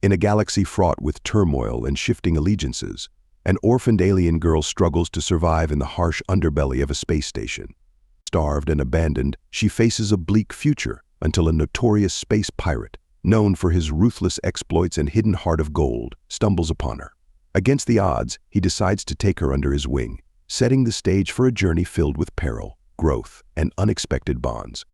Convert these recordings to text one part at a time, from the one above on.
In a galaxy fraught with turmoil and shifting allegiances, an orphaned alien girl struggles to survive in the harsh underbelly of a space station. Starved and abandoned, she faces a bleak future until a notorious space pirate, known for his ruthless exploits and hidden heart of gold, stumbles upon her. Against the odds, he decides to take her under his wing, setting the stage for a journey filled with peril, growth, and unexpected bonds.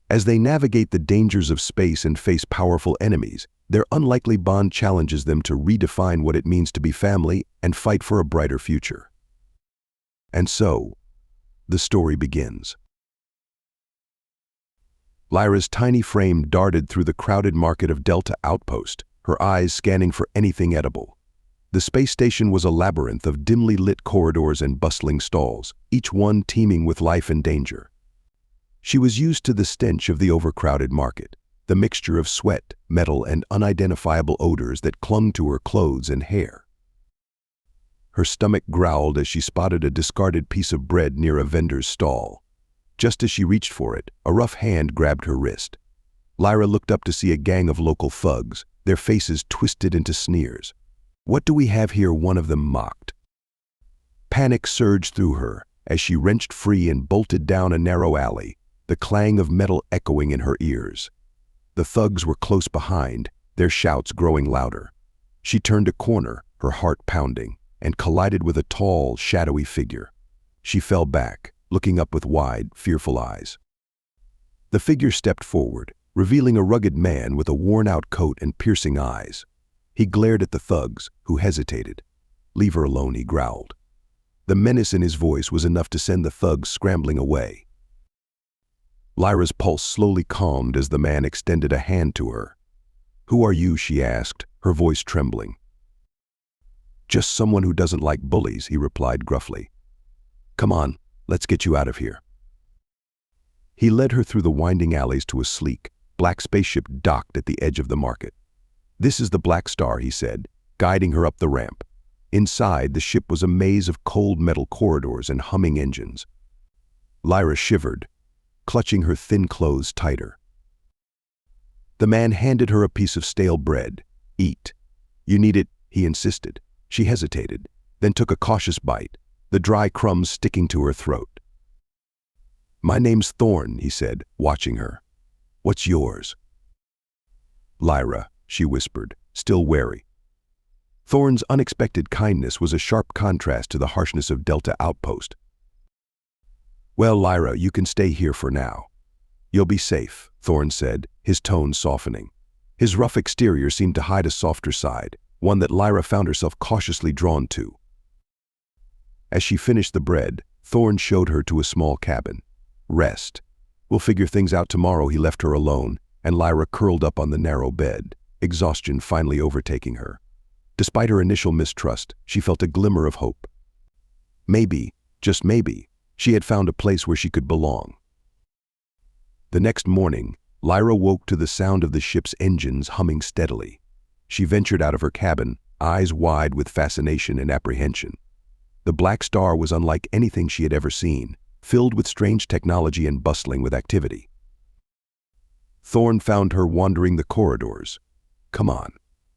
As they navigate the dangers of space and face powerful enemies, their unlikely bond challenges them to redefine what it means to be family and fight for a brighter future. And so, the story begins. Lyra's tiny frame darted through the crowded market of Delta Outpost, her eyes scanning for anything edible. The space station was a labyrinth of dimly lit corridors and bustling stalls, each one teeming with life and danger. She was used to the stench of the overcrowded market, the mixture of sweat, metal, and unidentifiable odors that clung to her clothes and hair. Her stomach growled as she spotted a discarded piece of bread near a vendor's stall. Just as she reached for it, a rough hand grabbed her wrist. Lyra looked up to see a gang of local thugs, their faces twisted into sneers. "What do we have here?" one of them mocked. Panic surged through her as she wrenched free and bolted down a narrow alley, the clang of metal echoing in her ears. The thugs were close behind, their shouts growing louder. She turned a corner, her heart pounding, and collided with a tall, shadowy figure. She fell back, looking up with wide, fearful eyes. The figure stepped forward, revealing a rugged man with a worn-out coat and piercing eyes. He glared at the thugs, who hesitated. "Leave her alone," he growled. The menace in his voice was enough to send the thugs scrambling away. Lyra's pulse slowly calmed as the man extended a hand to her. "Who are you?" she asked, her voice trembling. "Just someone who doesn't like bullies," he replied gruffly. "Come on, let's get you out of here." He led her through the winding alleys to a sleek, black spaceship docked at the edge of the market. "This is the Black Star," he said, guiding her up the ramp. Inside, the ship was a maze of cold metal corridors and humming engines. Lyra shivered, clutching her thin clothes tighter. The man handed her a piece of stale bread. "Eat." "You need it," he insisted. She hesitated, then took a cautious bite, the dry crumbs sticking to her throat. "My name's Thorne," he said, watching her. "What's yours?" "Lyra," she whispered, still wary. Thorne's unexpected kindness was a sharp contrast to the harshness of Delta Outpost. "Well, Lyra, you can stay here for now. You'll be safe," Thorne said, his tone softening. His rough exterior seemed to hide a softer side, one that Lyra found herself cautiously drawn to. As she finished the bread, Thorne showed her to a small cabin. "Rest. We'll figure things out tomorrow." He left her alone, and Lyra curled up on the narrow bed, exhaustion finally overtaking her. Despite her initial mistrust, she felt a glimmer of hope. Maybe, just maybe, she had found a place where she could belong. The next morning, Lyra woke to the sound of the ship's engines humming steadily. She ventured out of her cabin, eyes wide with fascination and apprehension. The Black Star was unlike anything she had ever seen, filled with strange technology and bustling with activity. Thorne found her wandering the corridors. "Come on,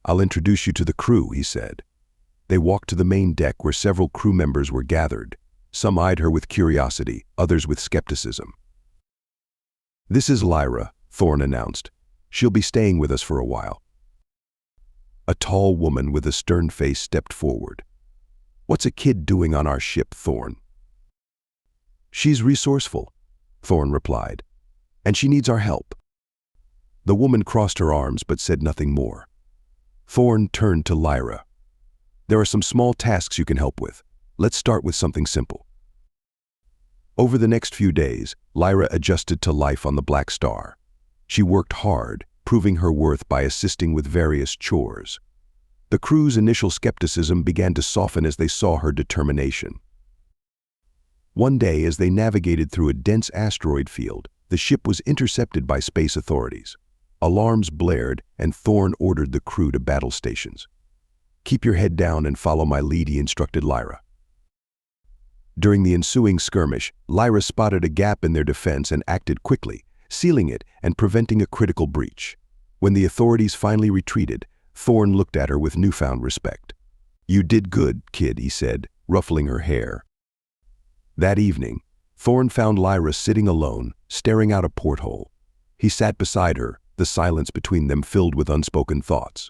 I'll introduce you to the crew," he said. They walked to the main deck where several crew members were gathered. Some eyed her with curiosity, others with skepticism. "This is Lyra," Thorne announced. "She'll be staying with us for a while." A tall woman with a stern face stepped forward. "What's a kid doing on our ship, Thorne?" "She's resourceful," Thorne replied, "and she needs our help." The woman crossed her arms but said nothing more. Thorne turned to Lyra. "There are some small tasks you can help with. Let's start with something simple." Over the next few days, Lyra adjusted to life on the Black Star. She worked hard, proving her worth by assisting with various chores. The crew's initial skepticism began to soften as they saw her determination. One day, as they navigated through a dense asteroid field, the ship was intercepted by space authorities. Alarms blared, and Thorne ordered the crew to battle stations. "Keep your head down and follow my lead," he instructed Lyra. During the ensuing skirmish, Lyra spotted a gap in their defense and acted quickly, sealing it and preventing a critical breach. When the authorities finally retreated, Thorne looked at her with newfound respect. "You did good, kid," he said, ruffling her hair. That evening, Thorne found Lyra sitting alone, staring out a porthole. He sat beside her, the silence between them filled with unspoken thoughts.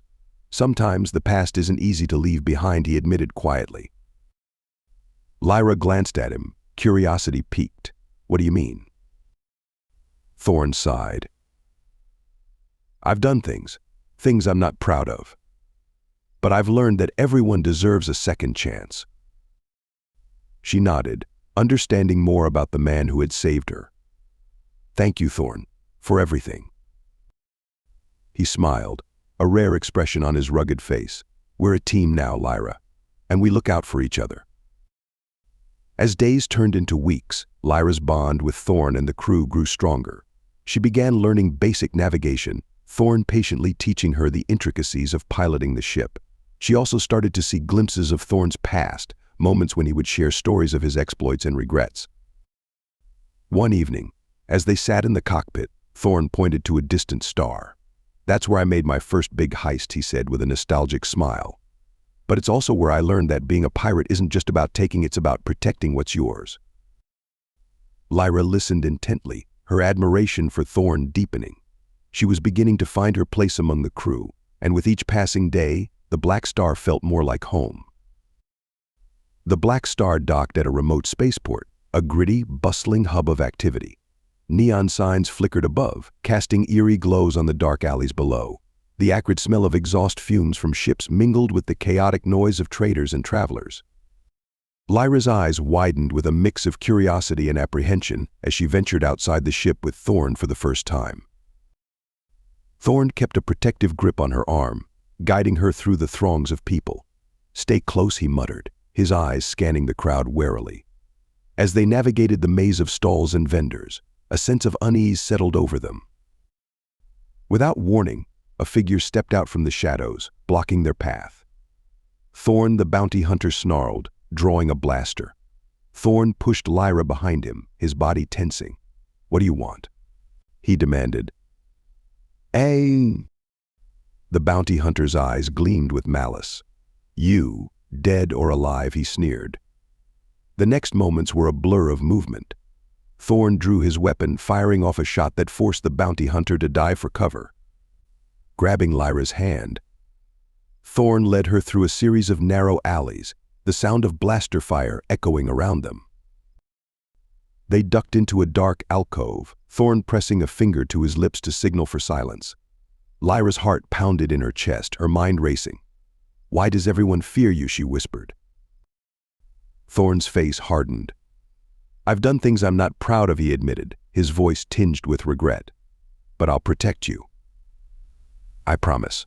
"Sometimes the past isn't easy to leave behind," he admitted quietly. Lyra glanced at him, curiosity piqued. "What do you mean?" Thorne sighed. "I've done things I'm not proud of. But I've learned that everyone deserves a second chance." She nodded, understanding more about the man who had saved her. "Thank you, Thorne, for everything." He smiled, a rare expression on his rugged face. "We're a team now, Lyra, and we look out for each other." As days turned into weeks, Lyra's bond with Thorne and the crew grew stronger. She began learning basic navigation, Thorne patiently teaching her the intricacies of piloting the ship. She also started to see glimpses of Thorne's past, moments when he would share stories of his exploits and regrets. One evening, as they sat in the cockpit, Thorne pointed to a distant star. "That's where I made my first big heist," he said with a nostalgic smile. "But it's also where I learned that being a pirate isn't just about taking, it's about protecting what's yours." Lyra listened intently, her admiration for Thorne deepening. She was beginning to find her place among the crew, and with each passing day, the Black Star felt more like home. The Black Star docked at a remote spaceport, a gritty, bustling hub of activity. Neon signs flickered above, casting eerie glows on the dark alleys below. The acrid smell of exhaust fumes from ships mingled with the chaotic noise of traders and travelers. Lyra's eyes widened with a mix of curiosity and apprehension as she ventured outside the ship with Thorne for the first time. Thorne kept a protective grip on her arm, guiding her through the throngs of people. "Stay close," he muttered, his eyes scanning the crowd warily. As they navigated the maze of stalls and vendors, a sense of unease settled over them. Without warning, a figure stepped out from the shadows, blocking their path. Thorne the bounty hunter snarled, drawing a blaster. Thorne pushed Lyra behind him, his body tensing. "What do you want?" he demanded. "Aim!" The bounty hunter's eyes gleamed with malice. "You, dead or alive," he sneered. The next moments were a blur of movement. Thorne drew his weapon, firing off a shot that forced the bounty hunter to dive for cover. Grabbing Lyra's hand, Thorne led her through a series of narrow alleys, the sound of blaster fire echoing around them. They ducked into a dark alcove, Thorne pressing a finger to his lips to signal for silence. Lyra's heart pounded in her chest, her mind racing. "Why does everyone fear you?" she whispered. Thorne's face hardened. "I've done things I'm not proud of," he admitted, his voice tinged with regret. "But I'll protect you. I promise."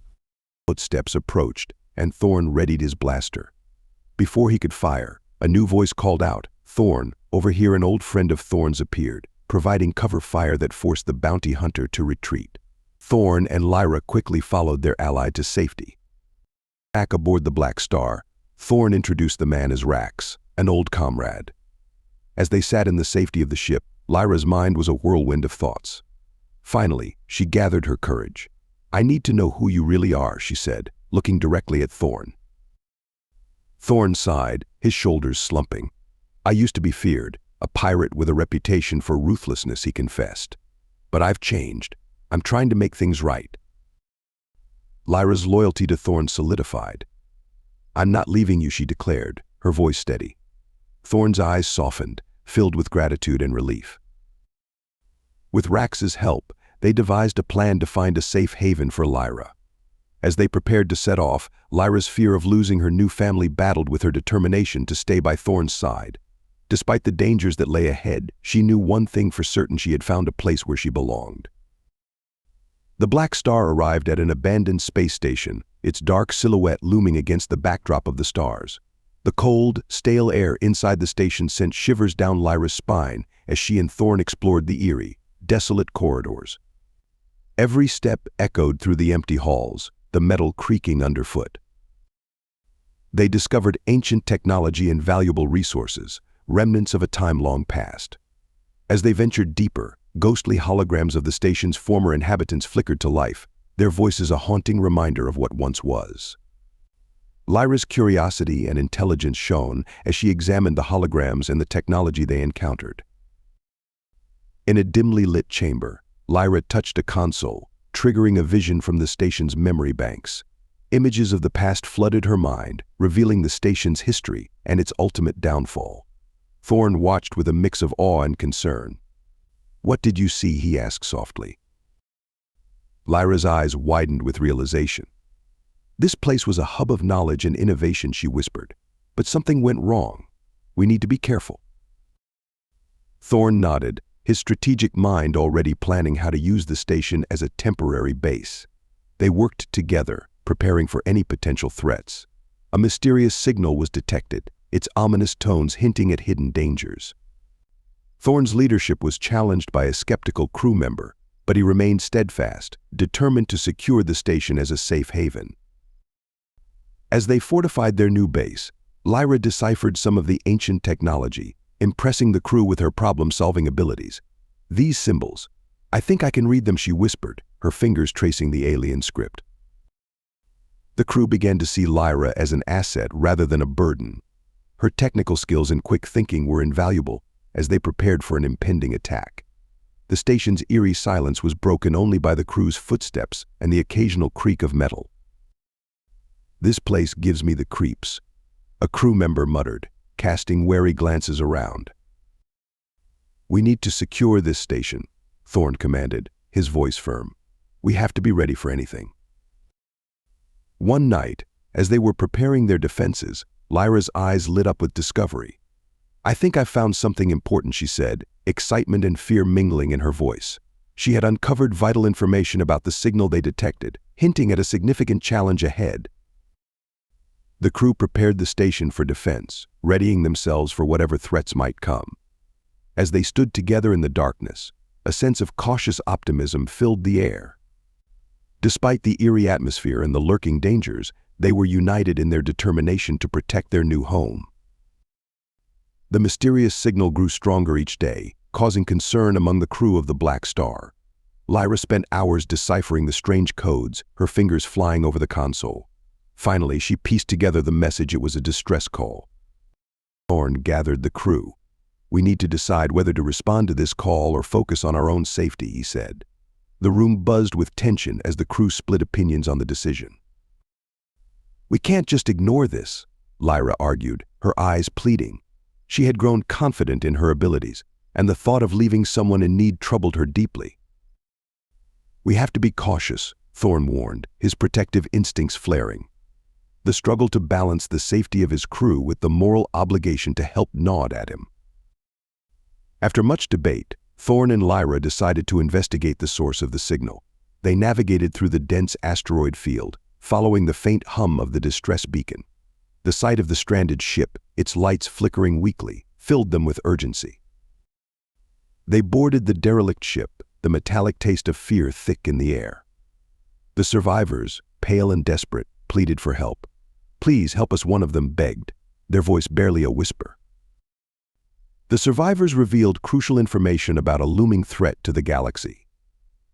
Footsteps approached, and Thorne readied his blaster. Before he could fire, a new voice called out, "Thorne, over here." An old friend of Thorne's appeared, providing cover fire that forced the bounty hunter to retreat. Thorne and Lyra quickly followed their ally to safety. Back aboard the Black Star, Thorne introduced the man as Rax, an old comrade. As they sat in the safety of the ship, Lyra's mind was a whirlwind of thoughts. Finally, she gathered her courage. "I need to know who you really are," she said, looking directly at Thorne. Thorne sighed, his shoulders slumping. "I used to be feared, a pirate with a reputation for ruthlessness," he confessed. "But I've changed. I'm trying to make things right." Lyra's loyalty to Thorne solidified. "I'm not leaving you," she declared, her voice steady. Thorne's eyes softened, filled with gratitude and relief. With Rax's help, they devised a plan to find a safe haven for Lyra. As they prepared to set off, Lyra's fear of losing her new family battled with her determination to stay by Thorne's side. Despite the dangers that lay ahead, she knew one thing for certain: she had found a place where she belonged. The Black Star arrived at an abandoned space station, its dark silhouette looming against the backdrop of the stars. The cold, stale air inside the station sent shivers down Lyra's spine as she and Thorne explored the eerie, desolate corridors. Every step echoed through the empty halls, the metal creaking underfoot. They discovered ancient technology and valuable resources, remnants of a time long past. As they ventured deeper, ghostly holograms of the station's former inhabitants flickered to life, their voices a haunting reminder of what once was. Lyra's curiosity and intelligence shone as she examined the holograms and the technology they encountered. In a dimly lit chamber, Lyra touched a console, triggering a vision from the station's memory banks. Images of the past flooded her mind, revealing the station's history and its ultimate downfall. Thorne watched with a mix of awe and concern. "What did you see?" he asked softly. Lyra's eyes widened with realization. "This place was a hub of knowledge and innovation," she whispered. "But something went wrong. We need to be careful." Thorne nodded, his strategic mind already planning how to use the station as a temporary base. They worked together, preparing for any potential threats. A mysterious signal was detected, its ominous tones hinting at hidden dangers. Thorne's leadership was challenged by a skeptical crew member, but he remained steadfast, determined to secure the station as a safe haven. As they fortified their new base, Lyra deciphered some of the ancient technology, impressing the crew with her problem-solving abilities. "These symbols, I think I can read them," she whispered, her fingers tracing the alien script. The crew began to see Lyra as an asset rather than a burden. Her technical skills and quick thinking were invaluable as they prepared for an impending attack. The station's eerie silence was broken only by the crew's footsteps and the occasional creak of metal. "This place gives me the creeps," a crew member muttered, casting wary glances around. "We need to secure this station," Thorne commanded, his voice firm. "We have to be ready for anything." One night, as they were preparing their defenses, Lyra's eyes lit up with discovery. "I think I've found something important," she said, excitement and fear mingling in her voice. She had uncovered vital information about the signal they detected, hinting at a significant challenge ahead. The crew prepared the station for defense, readying themselves for whatever threats might come. As they stood together in the darkness, a sense of cautious optimism filled the air. Despite the eerie atmosphere and the lurking dangers, they were united in their determination to protect their new home. The mysterious signal grew stronger each day, causing concern among the crew of the Black Star. Lyra spent hours deciphering the strange codes, her fingers flying over the console. Finally, she pieced together the message. It was a distress call. Thorne gathered the crew. "We need to decide whether to respond to this call or focus on our own safety," he said. The room buzzed with tension as the crew split opinions on the decision. "We can't just ignore this," Lyra argued, her eyes pleading. She had grown confident in her abilities, and the thought of leaving someone in need troubled her deeply. "We have to be cautious," Thorne warned, his protective instincts flaring. The struggle to balance the safety of his crew with the moral obligation to help gnawed at him. After much debate, Thorne and Lyra decided to investigate the source of the signal. They navigated through the dense asteroid field, following the faint hum of the distress beacon. The sight of the stranded ship, its lights flickering weakly, filled them with urgency. They boarded the derelict ship, the metallic taste of fear thick in the air. The survivors, pale and desperate, pleaded for help. "Please help us," one of them begged, their voice barely a whisper. The survivors revealed crucial information about a looming threat to the galaxy.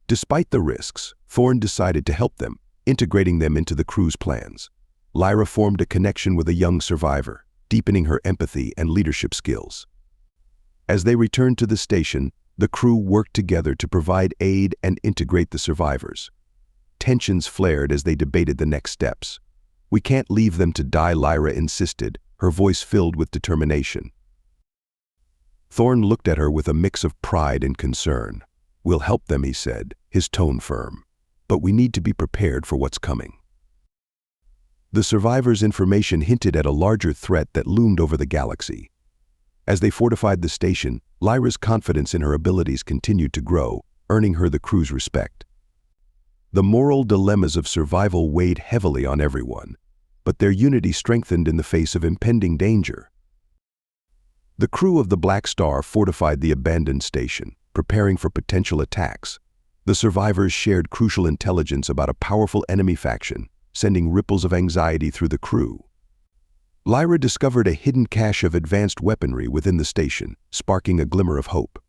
Despite the risks, Thorne decided to help them, integrating them into the crew's plans. Lyra formed a connection with a young survivor, deepening her empathy and leadership skills. As they returned to the station, the crew worked together to provide aid and integrate the survivors. Tensions flared as they debated the next steps. "We can't leave them to die," Lyra insisted, her voice filled with determination. Thorne looked at her with a mix of pride and concern. "We'll help them," he said, his tone firm. "But we need to be prepared for what's coming." The survivors' information hinted at a larger threat that loomed over the galaxy. As they fortified the station, Lyra's confidence in her abilities continued to grow, earning her the crew's respect. The moral dilemmas of survival weighed heavily on everyone, but their unity strengthened in the face of impending danger. The crew of the Black Star fortified the abandoned station, preparing for potential attacks. The survivors shared crucial intelligence about a powerful enemy faction, sending ripples of anxiety through the crew. Lyra discovered a hidden cache of advanced weaponry within the station, sparking a glimmer of hope.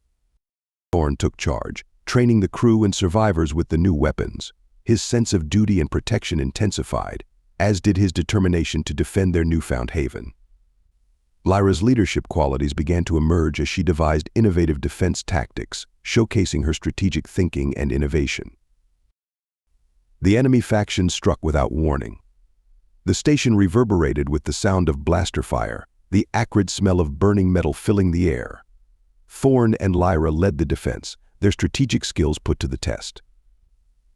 Thorne took charge, training the crew and survivors with the new weapons. His sense of duty and protection intensified, as did his determination to defend their newfound haven. Lyra's leadership qualities began to emerge as she devised innovative defense tactics, showcasing her strategic thinking and innovation. The enemy faction struck without warning. The station reverberated with the sound of blaster fire, the acrid smell of burning metal filling the air. Thorne and Lyra led the defense, their strategic skills put to the test.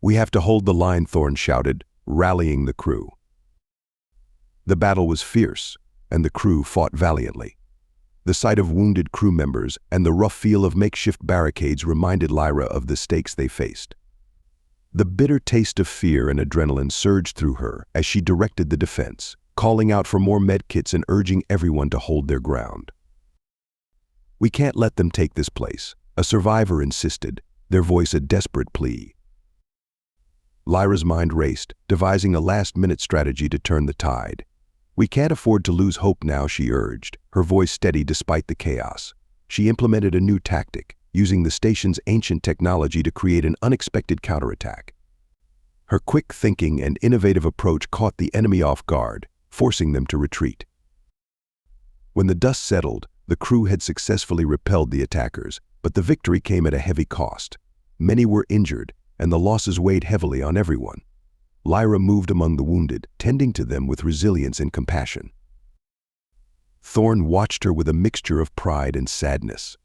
"We have to hold the line," Thorne shouted, rallying the crew. The battle was fierce, and the crew fought valiantly. The sight of wounded crew members and the rough feel of makeshift barricades reminded Lyra of the stakes they faced. The bitter taste of fear and adrenaline surged through her as she directed the defense, calling out for more medkits and urging everyone to hold their ground. "We can't let them take this place," a survivor insisted, their voice a desperate plea. Lyra's mind raced, devising a last-minute strategy to turn the tide. "We can't afford to lose hope now," she urged, her voice steady despite the chaos. She implemented a new tactic, using the station's ancient technology to create an unexpected counterattack. Her quick thinking and innovative approach caught the enemy off guard, forcing them to retreat. When the dust settled, the crew had successfully repelled the attackers, but the victory came at a heavy cost. Many were injured, and the losses weighed heavily on everyone. Lyra moved among the wounded, tending to them with resilience and compassion. Thorne watched her with a mixture of pride and sadness.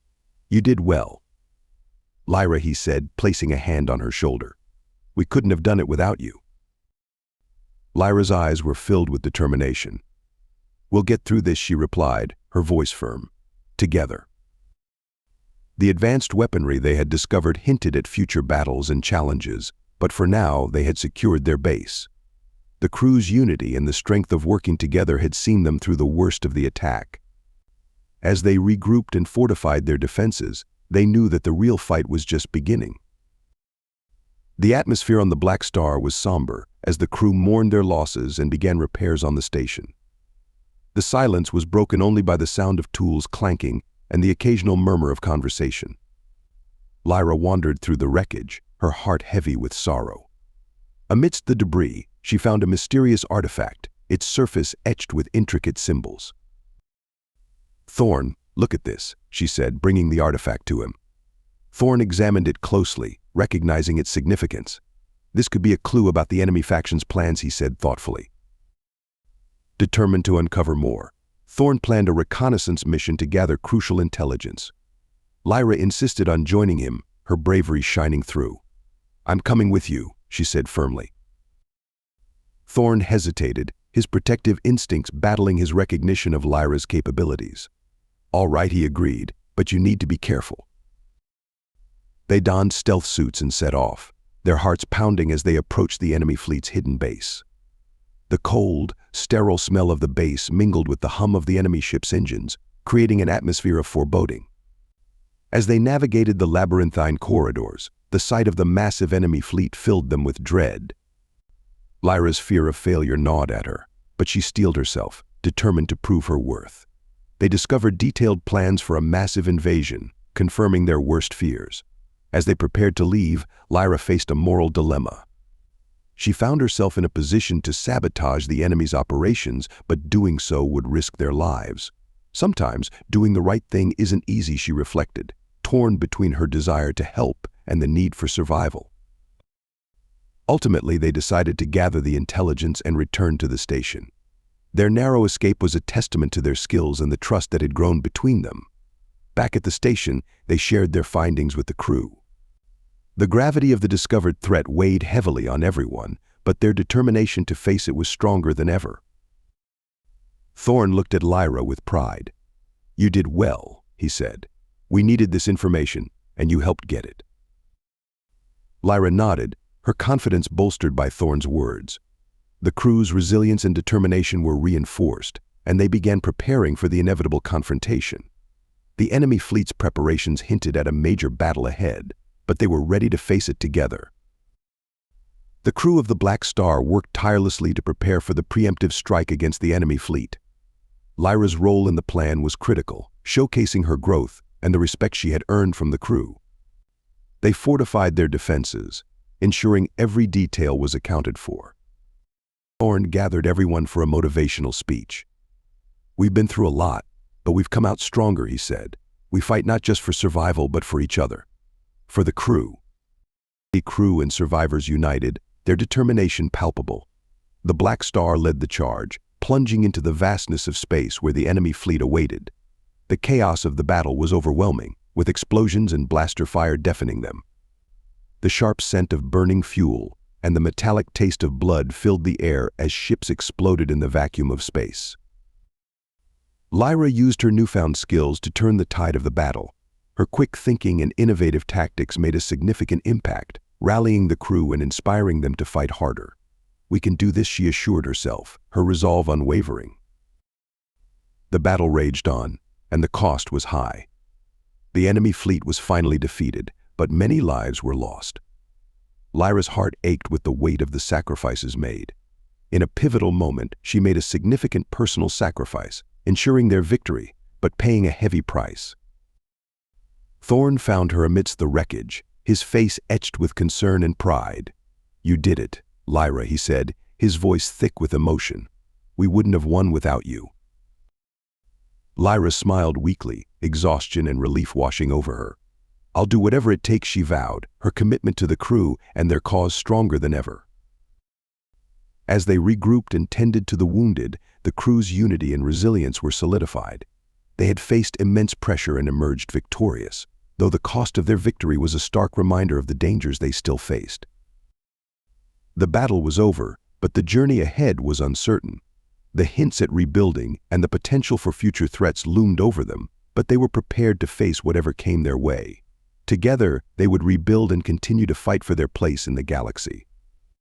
"You did well, Lyra," he said, placing a hand on her shoulder. "We couldn't have done it without you." Lyra's eyes were filled with determination. "We'll get through this," she replied, her voice firm. "Together." The advanced weaponry they had discovered hinted at future battles and challenges, but for now they had secured their base. The crew's unity and the strength of working together had seen them through the worst of the attack. As they regrouped and fortified their defenses, they knew that the real fight was just beginning. The atmosphere on the Black Star was somber as the crew mourned their losses and began repairs on the station. The silence was broken only by the sound of tools clanking and the occasional murmur of conversation. Lyra wandered through the wreckage, her heart heavy with sorrow. Amidst the debris, she found a mysterious artifact, its surface etched with intricate symbols. "Thorne, look at this," she said, bringing the artifact to him. Thorne examined it closely, recognizing its significance. "This could be a clue about the enemy faction's plans," he said thoughtfully. Determined to uncover more, Thorne planned a reconnaissance mission to gather crucial intelligence. Lyra insisted on joining him, her bravery shining through. "I'm coming with you," she said firmly. Thorne hesitated, his protective instincts battling his recognition of Lyra's capabilities. "All right," he agreed, "but you need to be careful." They donned stealth suits and set off, their hearts pounding as they approached the enemy fleet's hidden base. The cold, sterile smell of the base mingled with the hum of the enemy ship's engines, creating an atmosphere of foreboding. As they navigated the labyrinthine corridors, the sight of the massive enemy fleet filled them with dread. Lyra's fear of failure gnawed at her, but she steeled herself, determined to prove her worth. They discovered detailed plans for a massive invasion, confirming their worst fears. As they prepared to leave, Lyra faced a moral dilemma. She found herself in a position to sabotage the enemy's operations, but doing so would risk their lives. Sometimes, doing the right thing isn't easy, she reflected, torn between her desire to help and the need for survival. Ultimately, they decided to gather the intelligence and return to the station. Their narrow escape was a testament to their skills and the trust that had grown between them. Back at the station, they shared their findings with the crew. The gravity of the discovered threat weighed heavily on everyone, but their determination to face it was stronger than ever. Thorne looked at Lyra with pride. "You did well," he said. "We needed this information, and you helped get it." Lyra nodded, her confidence bolstered by Thorne's words. The crew's resilience and determination were reinforced, and they began preparing for the inevitable confrontation. The enemy fleet's preparations hinted at a major battle ahead, but they were ready to face it together. The crew of the Black Star worked tirelessly to prepare for the preemptive strike against the enemy fleet. Lyra's role in the plan was critical, showcasing her growth and the respect she had earned from the crew. They fortified their defenses, ensuring every detail was accounted for. Thorne gathered everyone for a motivational speech. "We've been through a lot, but we've come out stronger," he said. "We fight not just for survival, but for each other. For the crew." The crew and survivors united, their determination palpable. The Black Star led the charge, plunging into the vastness of space where the enemy fleet awaited. The chaos of the battle was overwhelming, with explosions and blaster fire deafening them. The sharp scent of burning fuel and the metallic taste of blood filled the air as ships exploded in the vacuum of space. Lyra used her newfound skills to turn the tide of the battle. Her quick thinking and innovative tactics made a significant impact, rallying the crew and inspiring them to fight harder. "We can do this," she assured herself, her resolve unwavering. The battle raged on, and the cost was high. The enemy fleet was finally defeated, but many lives were lost. Lyra's heart ached with the weight of the sacrifices made. In a pivotal moment, she made a significant personal sacrifice, ensuring their victory, but paying a heavy price. Thorne found her amidst the wreckage, his face etched with concern and pride. "You did it, Lyra," he said, his voice thick with emotion. "We wouldn't have won without you." Lyra smiled weakly, exhaustion and relief washing over her. "I'll do whatever it takes," she vowed, her commitment to the crew and their cause stronger than ever. As they regrouped and tended to the wounded, the crew's unity and resilience were solidified. They had faced immense pressure and emerged victorious, though the cost of their victory was a stark reminder of the dangers they still faced. The battle was over, but the journey ahead was uncertain. The hints at rebuilding and the potential for future threats loomed over them, but they were prepared to face whatever came their way. Together, they would rebuild and continue to fight for their place in the galaxy.